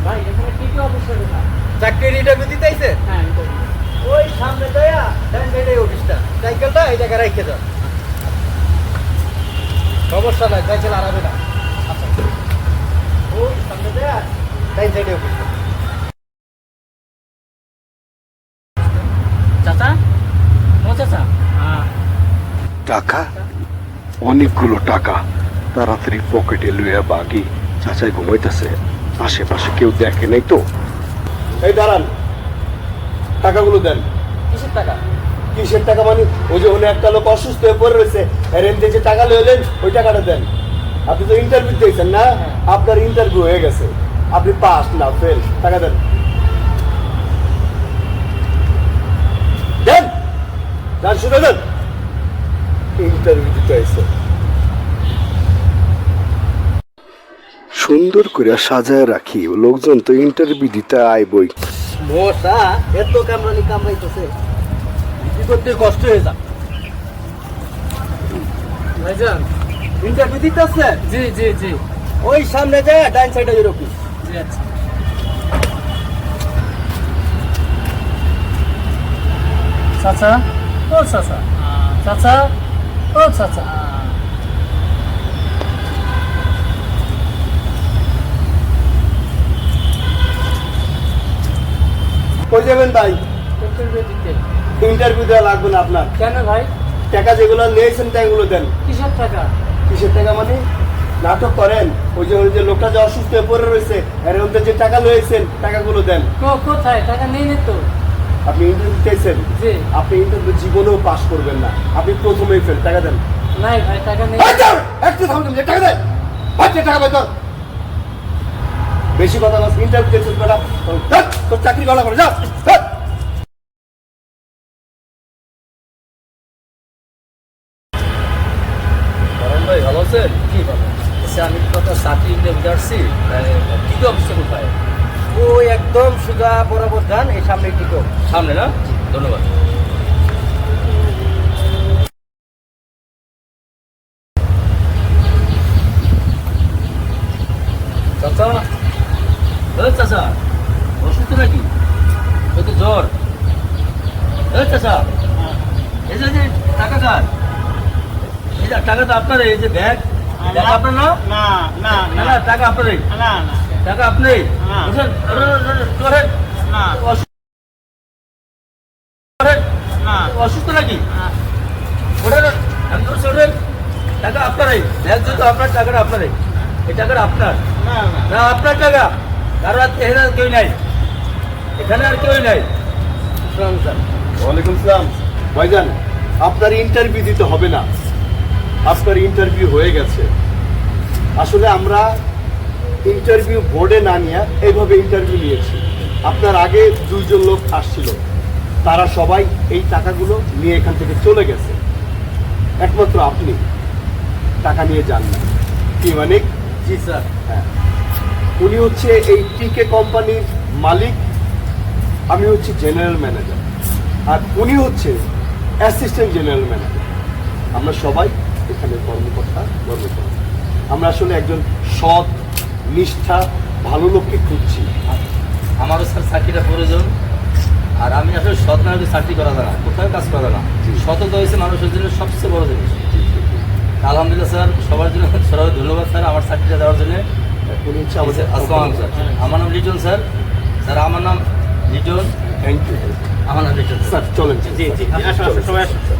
ভাই এখানে কি কি অফিস করে না? চাকরির ইন্টারভিউ দিতে আইছে? হ্যাঁ ওই সামনে দেয়া ডান সাইডে অফিসটা, সাইকেলটা এই জায়গায় রেখে দাও। সমস্যা নাই, সাইকেল আরামে না। আচ্ছা ওই সামনে দেয়া ডান সাইডে অফিসটা। চাচা, ও চাচা, টাকা, অনেকগুলো টাকা তাড়াতাড়ি পকেটে লইয়া বাগি চাচাই ঘুমাইতেছে, আশেপাশে কেউ দেখে নাই তো। এই দাঁড়ান, টাকাগুলো দেন। কিসের টাকা? কিসের টাকা মানে? ওই যে উনি একটা লোক অসুস্থ হয়ে পড়ে রয়েছে, এর এমনি যে টাকা লইলেন ওই টাকাটা দেন। আপনি তো ইন্টারভিউ দিয়েছেন না, আপনার ইন্টারভিউ হয়ে গেছে, আপনি পাস না ফেল, টাকা দেন। দেন, গান শুনে দেন। ইন্টারভিউ দিতে আইছে, সুন্দর করে সাজায় রাখি, লোকজন তো ইন্টারভিউ দিতে আইবই। মশা এত কামড়ানি কামড়াইতেছে, কি করতে কষ্ট হয়ে যা। ভাইজান। ইন্টারভিউ দিতে আসছে? জি জি জি ওই সামনে যায় ডান সাইডে এর অফিস। জি আচ্ছা। চাচা, ও চাচা, চাচা, ও চাচা। কই যাবেন ভাই? ইন্টারভিউ দিতে। ইন্টারভিউ দেওয়া লাগবে না আপনার। কেন ভাই? টাকা যেগুলো নিয়েছেন টাকাগুলো দেন। কিসের টাকা? কিসের টাকা মানে? নাটক করেন? ওই যে লোকটা যে অসুস্থ হয়ে পড়ে রয়েছে, এর মধ্যে যে টাকা লয়েছেন টাকাগুলো দেন। কোথায়? টাকা নেই নি তো। আপনি ইন্টারভিউ দিয়েছেন, জি। আপনি ইন্টারভিউ জীবনেও পাস করবেন না, আপনি প্রথমেই ফেল। টাকা দেন। নাই ভাই, টাকা নেই। একটু থামবেন, টাকা দেন। বাচ্চা টাকা বেতন বেশি কথা বলছ। ইন্টারভিউ দিয়েছেন বেটা, তোর চাকরি গলা করে যা। ভাই ভালো আছেন? কি বলো? আচ্ছা আমি তো চাকরি ইন্টারভিউ আসছি, কি কি অফিসে কোথায়? ওই একদম সোজা বরাবর যান, এই সামনে টিকো। সামনে না? ধন্যবাদ। চাচা, চাচা অসুস্থ নাকি? ওই তো জ্বর। চাচা এই যে টাকা কার? এই যে টাকা তো আপনার, এই যে ব্যাগ আপনার না? না না না না, টাকা আপনারই। না না টাকা আপনি না। বুঝলেন? না অসুস্থ নাকি? ওঠেন, আমি তো ওঠেন। টাকা আপনারই, ব্যাগ যেহেতু আপনার, টাকাটা আপনারই। এই টাকাটা আপনার না, আপনার টাকা। কারণ এখানে আর কেউ নাই, এখানে আর কেউ নাই। ওয়ালাইকুম সালাম। ভাইজান, আপনার ইন্টারভিউ দিতে হবে না, আপনার ইন্টারভিউ হয়ে গেছে। আসলে আমরা ইন্টারভিউ বোর্ডে না নিয়ে এইভাবে ইন্টারভিউ নিয়েছি। আপনার আগে দুইজন লোক আসছিল, তারা সবাই এই টাকাগুলো নিয়ে এখান থেকে চলে গেছে, একমাত্র আপনি টাকা নিয়ে যান না। কি মানে? জি স্যার। হ্যাঁ, উনি হচ্ছে এই টিকে কোম্পানির মালিক, আমি হচ্ছি জেনারেল ম্যানেজার, আর উনি হচ্ছে অ্যাসিস্ট্যান্ট জেনারেল ম্যানেজার। আমরা সবাই এখানে কর্মকর্তা কর্মকর্তা। আমরা আসলে একজন সৎ, নিষ্ঠা, ভালো লোককে খুঁজছি। আমারও স্যার চাকরিটা প্রয়োজন, আর আমি আসলে সৎ না হলে চাকরি করা যায় না, কোথাও কাজ করা যায় না। সততা হয়েছে মানুষের জন্য সবচেয়ে বড় জিনিস। আলহামদুলিল্লাহ স্যার, সবার জন্য সবাই ধন্যবাদ স্যার আমার চাকরিটা দেওয়ার জন্য। উনি হচ্ছে আমাদের। আসসালাম স্যার, আমার নাম লিটন স্যার। স্যার আমার নাম লিটন। Thank you. আমার নাম লিটন স্যার চলেন। জি জি, আসো আসো, সবাই আসো।